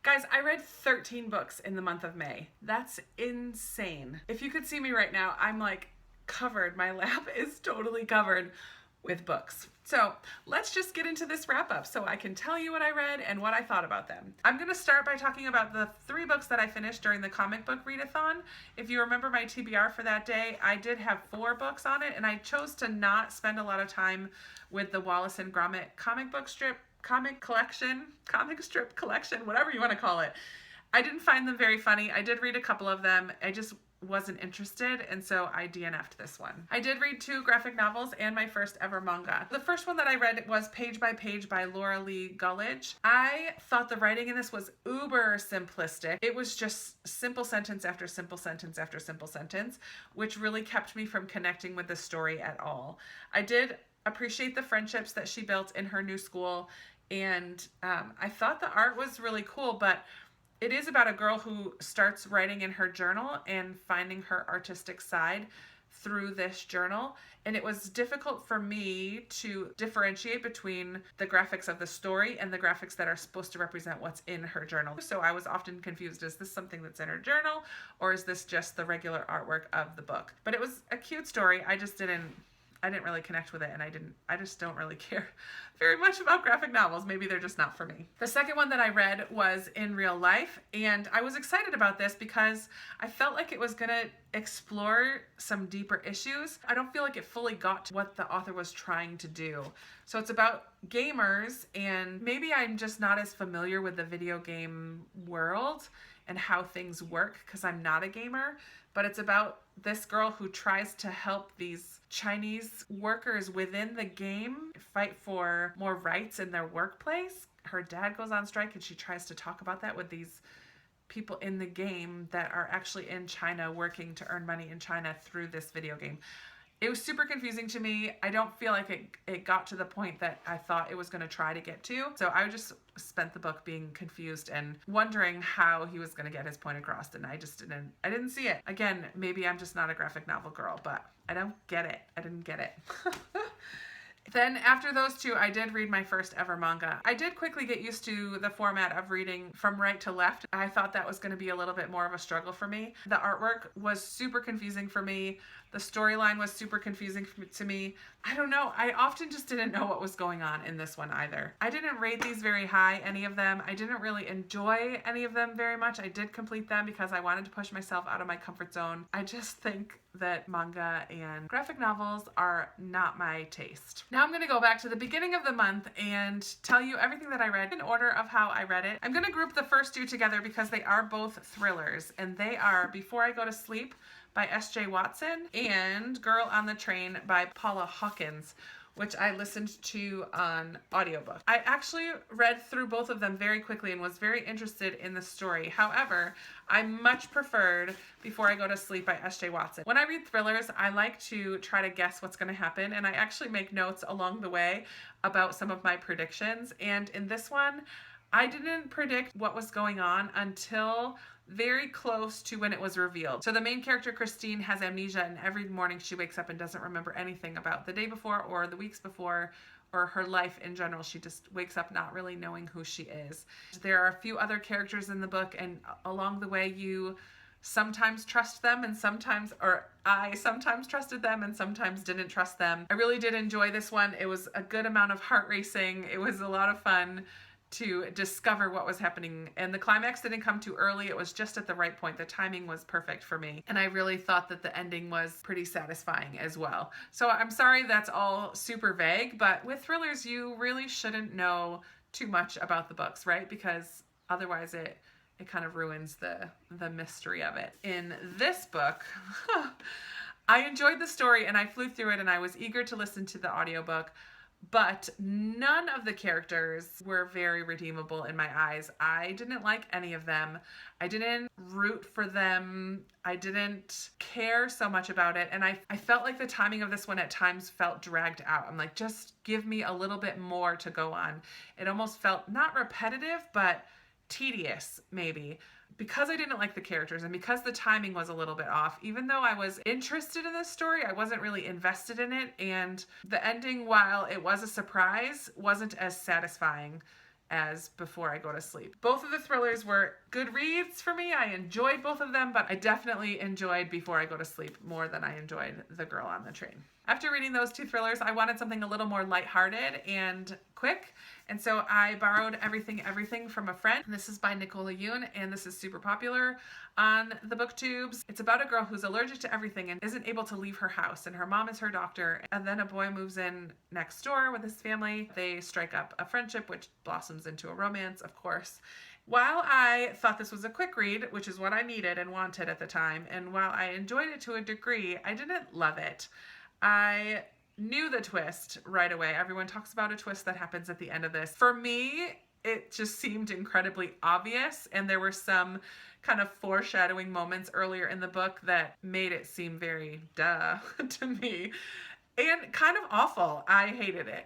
Guys, I read 13 books in the month of May. That's insane. If you could see me right now, I'm like covered. My lap is totally covered with books. So let's just get into this wrap up so I can tell you what I read and what I thought about them. I'm going to start by talking about the 3 books that I finished during the comic book readathon. If you remember my TBR for that day, I did have 4 books on it, and I chose to not spend a lot of time with the Wallace and Gromit comic strip collection, whatever you want to call it. I didn't find them very funny. I did read a couple of them. I just wasn't interested, and so I DNF'd this one. I did read 2 graphic novels and my first ever manga. The first one that I read was Page by Page by Laura Lee Gullidge. I thought the writing in this was uber simplistic. It was just simple sentence after simple sentence after simple sentence, which really kept me from connecting with the story at all. I did appreciate the friendships that she built in her new school, and I thought the art was really cool, but it is about a girl who starts writing in her journal and finding her artistic side through this journal. And it was difficult for me to differentiate between the graphics of the story and the graphics that are supposed to represent what's in her journal. So I was often confused, is this something that's in her journal, or is this just the regular artwork of the book? But it was a cute story. I didn't really connect with it, and I just don't really care very much about graphic novels. Maybe they're just not for me. The second one that I read was In Real Life, and I was excited about this because I felt like it was gonna explore some deeper issues. I don't feel like it fully got to what the author was trying to do. So it's about gamers, and maybe I'm just not as familiar with the video game world and how things work because I'm not a gamer, but it's about this girl who tries to help these Chinese workers within the game fight for more rights in their workplace. Her dad goes on strike, and she tries to talk about that with these people in the game that are actually in China working to earn money in China through this video game. It was super confusing to me. I don't feel like it got to the point that I thought it was going to try to get to. So I just spent the book being confused and wondering how he was going to get his point across, and I didn't see it. Again, maybe I'm just not a graphic novel girl, but I don't get it. I didn't get it. Then after those 2, I did read my first ever manga. I did quickly get used to the format of reading from right to left. I thought that was going to be a little bit more of a struggle for me. The artwork was super confusing for me. The storyline was super confusing to me. I don't know. I often just didn't know what was going on in this one either. I didn't rate these very high, any of them. I didn't really enjoy any of them very much. I did complete them because I wanted to push myself out of my comfort zone. I just think that manga and graphic novels are not my taste. Now I'm going to go back to the beginning of the month and tell you everything that I read in order of how I read it. I'm going to group the first 2 together because they are both thrillers, and they are Before I Go to Sleep by S.J. Watson and Girl on the Train by Paula Hawkins, which I listened to on audiobook. I actually read through both of them very quickly and was very interested in the story. However, I much preferred Before I Go to Sleep by S.J. Watson. When I read thrillers, I like to try to guess what's going to happen, and I actually make notes along the way about some of my predictions. And in this one, I didn't predict what was going on until very close to when it was revealed. So the main character, Christine, has amnesia, and every morning she wakes up and doesn't remember anything about the day before or the weeks before or her life in general. She just wakes up not really knowing who she is. There are a few other characters in the book, and along the way you sometimes trust them and sometimes, or I sometimes trusted them and sometimes didn't trust them. I really did enjoy this one. It was a good amount of heart racing. It was a lot of fun to discover what was happening, and the climax didn't come too early. It was just at the right point. The timing was perfect for me, and I really thought that the ending was pretty satisfying as well. So I'm sorry that's all super vague, but with thrillers you really shouldn't know too much about the books, right? Because otherwise it kind of ruins the mystery of it. In this book, I enjoyed the story and I flew through it, and I was eager to listen to the audiobook. But none of the characters were very redeemable in my eyes. I didn't like any of them. I didn't root for them. I didn't care so much about it. And I felt like the timing of this one at times felt dragged out. I'm like, just give me a little bit more to go on. It almost felt not repetitive, but tedious maybe. Because I didn't like the characters and because the timing was a little bit off, even though I was interested in this story, I wasn't really invested in it. And the ending, while it was a surprise, wasn't as satisfying as before I go to sleep. Both of the thrillers were good reads for me. I enjoyed both of them, but I definitely enjoyed Before I Go to Sleep more than I enjoyed The Girl on the Train. After reading those two thrillers, I wanted something a little more lighthearted and quick, and so I borrowed Everything from a Friend. This is by Nicola Yoon, and this is super popular on the booktubes. It's about a girl who's allergic to everything and isn't able to leave her house, and her mom is her doctor, and then a boy moves in next door with his family. They strike up a friendship, which blossoms into a romance, of course. While I thought this was a quick read, which is what I needed and wanted at the time, and while I enjoyed it to a degree, I didn't love it. I knew the twist right away. Everyone talks about a twist that happens at the end of this. For me, it just seemed incredibly obvious, and there were some kind of foreshadowing moments earlier in the book that made it seem very duh to me, and kind of awful. I hated it.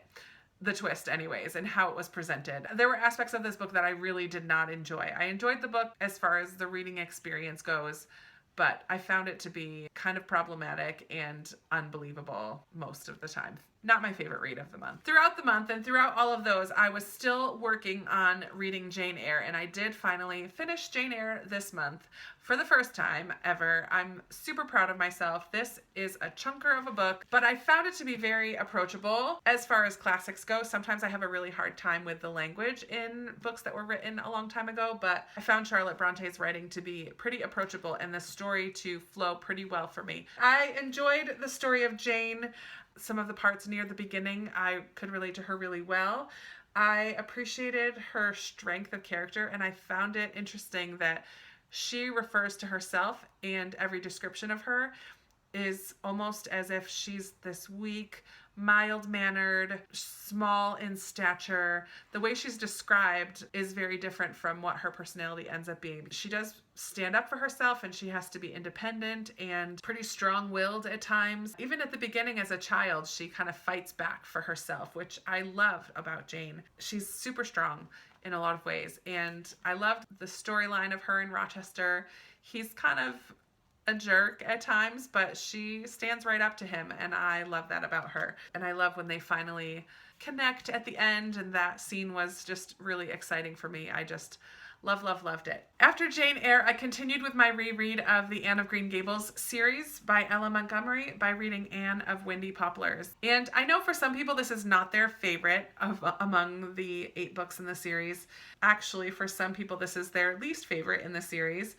The twist anyways, and how it was presented. There were aspects of this book that I really did not enjoy. I enjoyed the book as far as the reading experience goes, but I found it to be kind of problematic and unbelievable most of the time. Not my favorite read of the month. Throughout the month and throughout all of those, I was still working on reading Jane Eyre, and I did finally finish Jane Eyre this month for the first time ever. I'm super proud of myself. This is a chunker of a book, but I found it to be very approachable as far as classics go. Sometimes I have a really hard time with the language in books that were written a long time ago, but I found Charlotte Bronte's writing to be pretty approachable and the story to flow pretty well for me. I enjoyed the story of Jane. Some of the parts near the beginning, I could relate to her really well. I appreciated her strength of character, and I found it interesting that she refers to herself, and every description of her is almost as if she's this weak, mild-mannered, small in stature. The way she's described is very different from what her personality ends up being. She does stand up for herself, and she has to be independent and pretty strong-willed at times. Even at the beginning as a child, she kind of fights back for herself, which I love about Jane. She's super strong in a lot of ways, and I loved the storyline of her and Rochester. He's kind of a jerk at times, but she stands right up to him, and I love that about her. And I love when they finally connect at the end, and that scene was just really exciting for me. I just loved it. After Jane Eyre, I continued with my reread of the Anne of Green Gables series by Ella Montgomery by reading Anne of Windy Poplars. And I know for some people this is not their favorite among the 8 books in the series. Actually, for some people this is their least favorite in the series.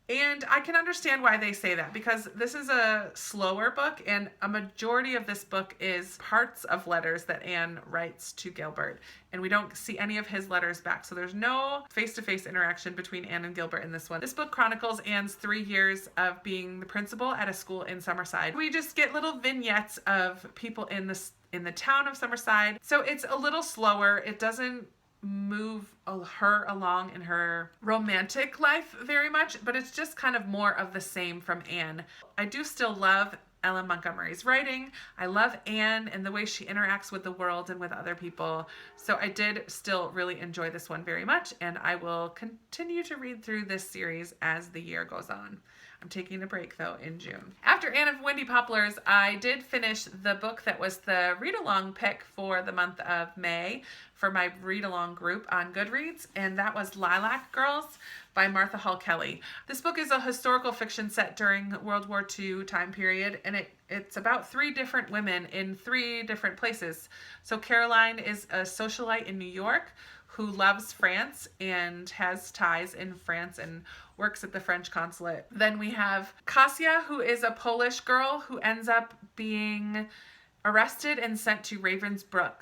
And I can understand why they say that, because this is a slower book, and a majority of this book is parts of letters that Anne writes to Gilbert, and we don't see any of his letters back. So there's no face-to-face interaction between Anne and Gilbert in this one. This book chronicles Anne's 3 years of being the principal at a school in Summerside. We just get little vignettes of people in the town of Summerside. So it's a little slower. It doesn't move her along in her romantic life very much, but it's just kind of more of the same from Anne. I do still love Ella Montgomery's writing. I love Anne and the way she interacts with the world and with other people. So I did still really enjoy this one very much, and I will continue to read through this series as the year goes on. I'm taking a break, though, in June. After Anne of Windy Poplars, I did finish the book that was the read-along pick for the month of May for my read-along group on Goodreads, and that was Lilac Girls by Martha Hall Kelly. This book is a historical fiction set during World War II time period, and it's about 3 different women in 3 different places. So Caroline is a socialite in New York who loves France and has ties in France and works at the French consulate. Then we have Kasia, who is a Polish girl who ends up being arrested and sent to Ravensbrück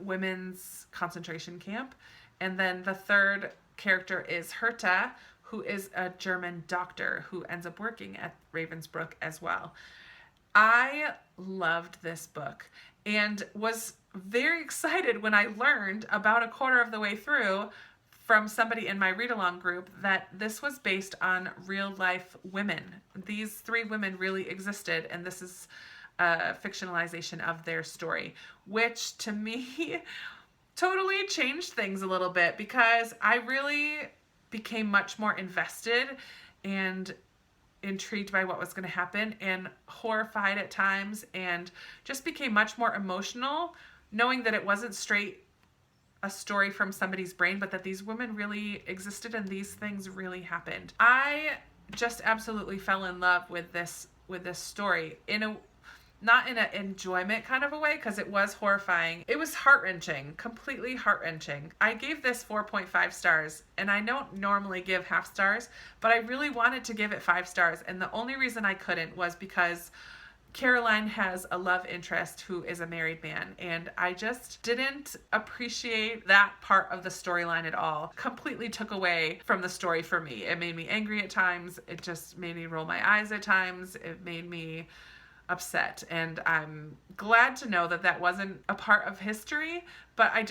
women's concentration camp. And then the third character is Herta, who is a German doctor who ends up working at Ravensbrück as well. I loved this book and was very excited when I learned about a quarter of the way through from somebody in my read-along group that this was based on real-life women. These 3 women really existed, and this is a fictionalization of their story, which to me totally changed things a little bit, because I really became much more invested and intrigued by what was going to happen, and horrified at times, and just became much more emotional knowing that it wasn't straight a story from somebody's brain, but that these women really existed and these things really happened. I just absolutely fell in love with this story not in an enjoyment kind of a way, because it was horrifying. It was heart-wrenching, completely heart-wrenching. I gave this 4.5 stars, and I don't normally give half stars, but I really wanted to give it 5 stars, and the only reason I couldn't was because Caroline has a love interest who is a married man, and I just didn't appreciate that part of the storyline at all. Completely took away from the story for me. It made me angry at times. It just made me roll my eyes at times. It made me upset, and I'm glad to know that that wasn't a part of history, but I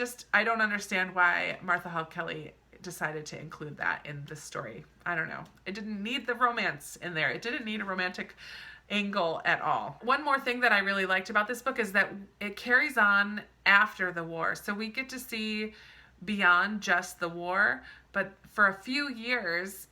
don't understand why Martha Hall Kelly decided to include that in this story. I don't know. It didn't need the romance in there. It didn't need a romantic angle at all. One more thing that I really liked about this book is that it carries on after the war. So we get to see beyond just the war, but for a few years,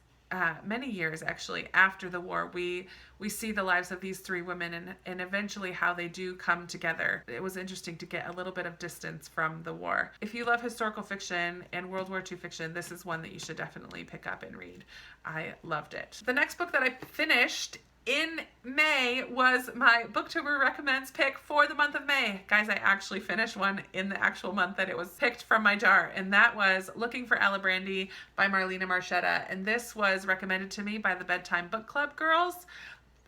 many years actually, after the war, we see the lives of these 3 women and eventually how they do come together. It was interesting to get a little bit of distance from the war. If you love historical fiction and World War II fiction, this is one that you should definitely pick up and read. I loved it. The next book that I finished in May was my Booktuber Recommends pick for the month of May. Guys, I actually finished one in the actual month that it was picked from my jar, and that was Looking for Ella Brandy by Marlena Marchetta, and this was recommended to me by the Bedtime Book Club girls.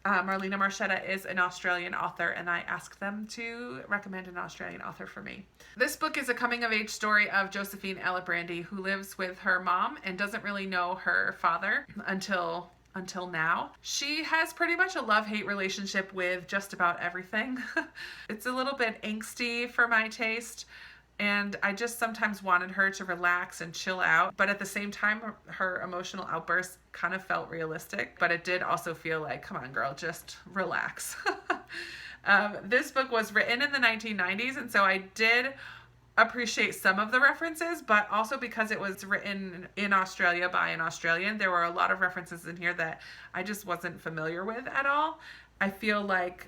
Marlena Marchetta is an Australian author, and I asked them to recommend an Australian author for me. This book is a coming-of-age story of Josephine Ella Brandy, who lives with her mom and doesn't really know her father until now. She has pretty much a love-hate relationship with just about everything. It's a little bit angsty for my taste, and I just sometimes wanted her to relax and chill out, but at the same time, her emotional outbursts kind of felt realistic, but it did also feel like, come on girl, just relax. This book was written in the 1990s, and so I did appreciate some of the references, but also because it was written in Australia by an Australian, there were a lot of references in here that I just wasn't familiar with at all. I feel like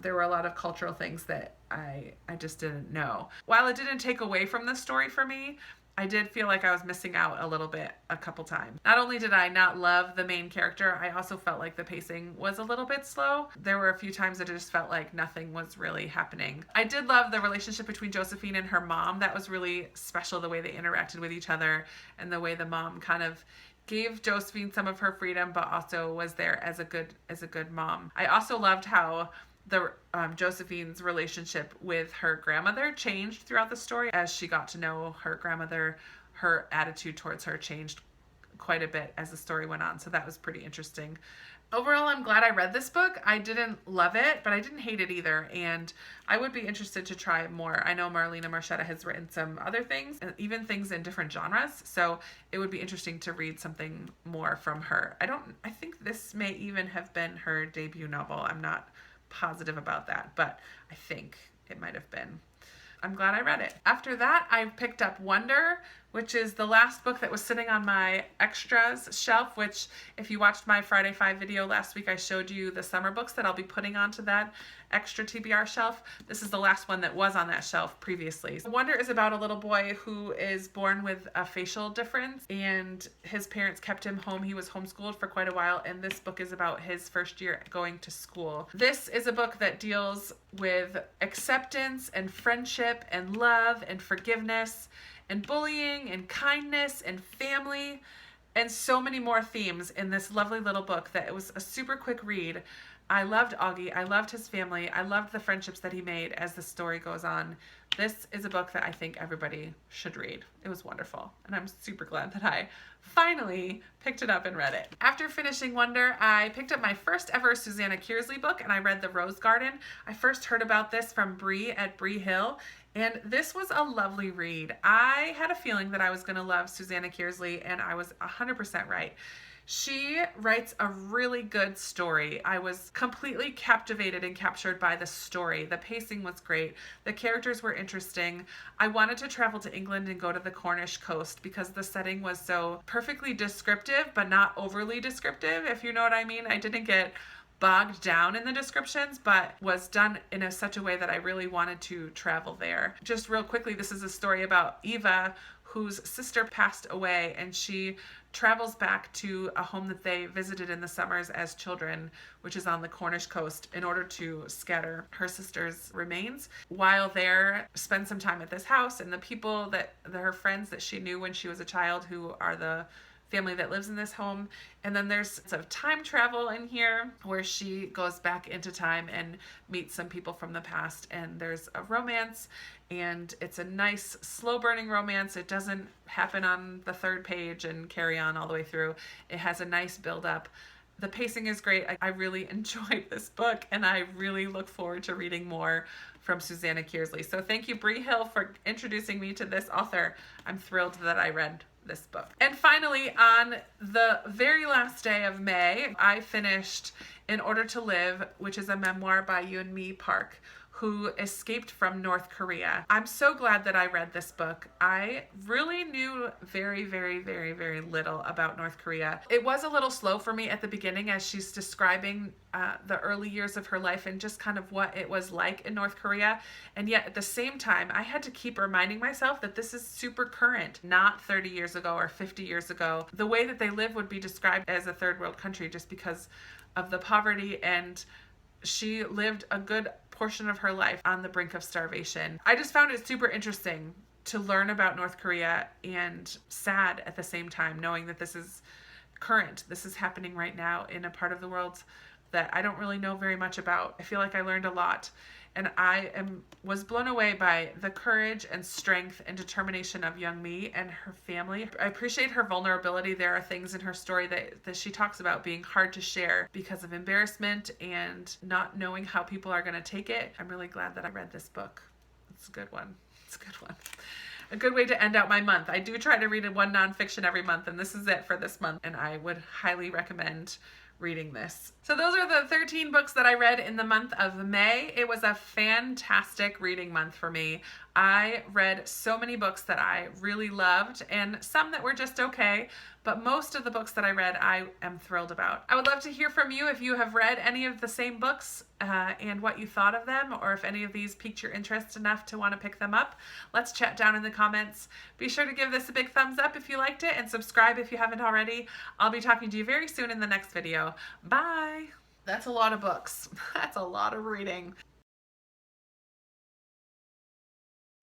there were a lot of cultural things that I just didn't know. While it didn't take away from the story for me, I did feel like I was missing out a little bit a couple times. Not only did I not love the main character, I also felt like the pacing was a little bit slow. There were a few times that it just felt like nothing was really happening. I did love the relationship between Josephine and her mom. That was really special, the way they interacted with each other and the way the mom kind of gave Josephine some of her freedom, but also was there as a good mom. I also loved how Josephine's relationship with her grandmother changed throughout the story. As she got to know her grandmother, her attitude towards her changed quite a bit as the story went on, so that was pretty interesting. Overall, I'm glad I read this book. I didn't love it, but I didn't hate it either, and I would be interested to try more. I know Marlena Marchetta has written some other things, and even things in different genres, so it would be interesting to read something more from her. I think this may even have been her debut novel. I'm not positive about that, but I think it might have been. I'm glad I read it. After that, I picked up Wonder, which is the last book that was sitting on my extras shelf, which if you watched my Friday 5 video last week, I showed you the summer books that I'll be putting onto that extra TBR shelf. This is the last one that was on that shelf previously. Wonder is about a little boy who is born with a facial difference, and his parents kept him home. He was homeschooled for quite a while, and this book is about his first year going to school. This is a book that deals with acceptance and friendship and love and forgiveness and bullying and kindness and family and so many more themes in this lovely little book that it was a super quick read. I loved Augie. I loved his family. I loved the friendships that he made as the story goes on. This is a book that I think everybody should read. It was wonderful, and I'm super glad that I finally picked it up and read it. After finishing Wonder, I picked up my first ever Susanna Kearsley book, and I read The Rose Garden. I first heard about this from Bree at Bree Hill, and this was a lovely read. I had a feeling that I was going to love Susanna Kearsley, and I was 100% right. She writes a really good story. I was completely captivated and captured by the story. The pacing was great. The characters were interesting. I wanted to travel to England and go to the Cornish coast because the setting was so perfectly descriptive, but not overly descriptive, if you know what I mean. I didn't get bogged down in the descriptions, but was done in such a way that I really wanted to travel there. Just real quickly, this is a story about Eva, whose sister passed away, and she travels back to a home that they visited in the summers as children, which is on the Cornish coast, in order to scatter her sister's remains. While there, spend some time at this house, and the people that her friends that she knew when she was a child, who are the family that lives in this home. And then there's some time travel in here where she goes back into time and meets some people from the past, and there's a romance, and it's a nice slow burning romance. It doesn't happen on the third page and carry on all the way through. It has a nice build up. The pacing is great. I really enjoyed this book, and I really look forward to reading more from Susanna Kearsley. So thank you, Bree Hill, for introducing me to this author. I'm thrilled that I read this book. And finally, on the very last day of May, I finished In Order to Live, which is a memoir by Yoon-mi Park, who escaped from North Korea. I'm so glad that I read this book. I really knew very, very, very, very little about North Korea. It was a little slow for me at the beginning as she's describing the early years of her life and just kind of what it was like in North Korea. And yet at the same time, I had to keep reminding myself that this is super current, not 30 years ago or 50 years ago. The way that they live would be described as a third world country just because of the poverty, and she lived a good portion of her life on the brink of starvation. I just found it super interesting to learn about North Korea, and sad at the same time, knowing that this is current. This is happening right now in a part of the world that I don't really know very much about. I feel like I learned a lot, and was blown away by the courage and strength and determination of Young-mi and her family. I appreciate her vulnerability. There are things in her story that she talks about being hard to share because of embarrassment and not knowing how people are going to take it. I'm really glad that I read this book. It's a good one. It's a good one. A good way to end out my month. I do try to read one nonfiction every month, and this is it for this month, and I would highly recommend reading this. So those are the 13 books that I read in the month of May. It was a fantastic reading month for me. I read so many books that I really loved, and some that were just okay, but most of the books that I read I am thrilled about. I would love to hear from you if you have read any of the same books and what you thought of them, or if any of these piqued your interest enough to want to pick them up. Let's chat down in the comments. Be sure to give this a big thumbs up if you liked it, and subscribe if you haven't already. I'll be talking to you very soon in the next video. Bye! That's a lot of books. That's a lot of reading.